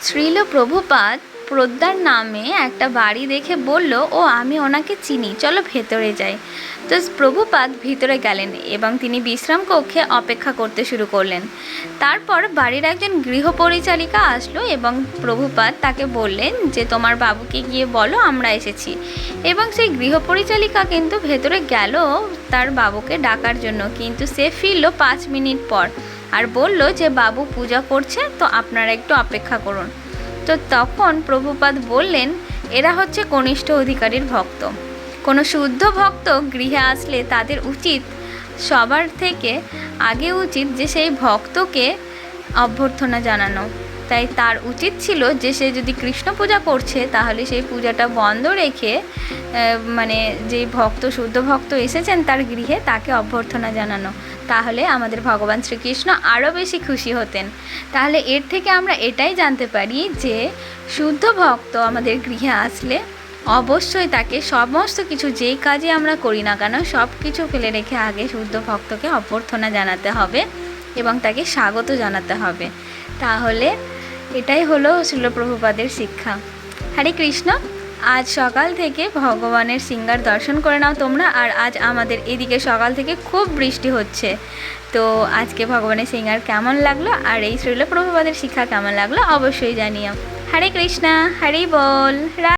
শ্রীল প্রভুপাদ পোদ্দার নামে একটা বাড়ি দেখে বলল, ও আমি ওনাকে চিনি, চলো ভেতরে যাই। তো প্রভুপাদ ভিতরে গেলেন এবং তিনি বিশ্রাম কক্ষে অপেক্ষা করতে শুরু করলেন। তারপর বাড়ির একজন গৃহপরিচারিকা আসলো এবং প্রভুপাদ তাকে বললেন যে তোমার বাবুকে গিয়ে বলো আমরা এসেছি। এবং সেই গৃহপরিচারিকা কিন্তু ভেতরে গেল তার বাবুকে ডাকার জন্য, কিন্তু সে ফিরল 5 মিনিট পর আর বলল যে বাবু পূজা করছে, তো আপনারা একটু অপেক্ষা করুন। তো তখন প্রভুপাদ বললেন, এরা হচ্ছে কনিষ্ঠ অধিকারীর ভক্ত। কোনো শুদ্ধ ভক্ত গৃহে আসলে তাদের উচিত সবার থেকে আগে উচিত যে সেই ভক্তকে অভ্যর্থনা জানানো। তাই তার উচিত ছিল যে সে যদি কৃষ্ণ পূজা করছে তাহলে সেই পূজাটা বন্ধ রেখে মানে যে ভক্ত শুদ্ধ ভক্ত এসেছেন তার গৃহে তাকে অভ্যর্থনা জানানো। তাহলে আমাদের ভগবান শ্রীকৃষ্ণ আরও বেশি খুশি হতেন। তাহলে এর থেকে আমরা এটাই জানতে পারি যে শুদ্ধ ভক্ত আমাদের গৃহে আসলে অবশ্যই তাকে সমস্ত কিছু যেই কাজে আমরা করি না কেন সব কিছু ফেলে রেখে আগে শুদ্ধ ভক্তকে অভ্যর্থনা জানাতে হবে এবং তাকে স্বাগত জানাতে হবে। তাহলে এটাই হলো শ্রীল প্রভুপাদের শিক্ষা। হরে কৃষ্ণ। আজ সকাল থেকে ভগবানের সিঙ্গার দর্শন করে নাও তোমরা। আর আজ আমাদের এদিকে সকাল থেকে খুব বৃষ্টি হচ্ছে। তো আজকে ভগবানের সিঙ্গার কেমন লাগলো আর এই শ্রীল প্রভুপাদের শিক্ষা কেমন লাগলো অবশ্যই জানিও। হরে কৃষ্ণা, হরি বল।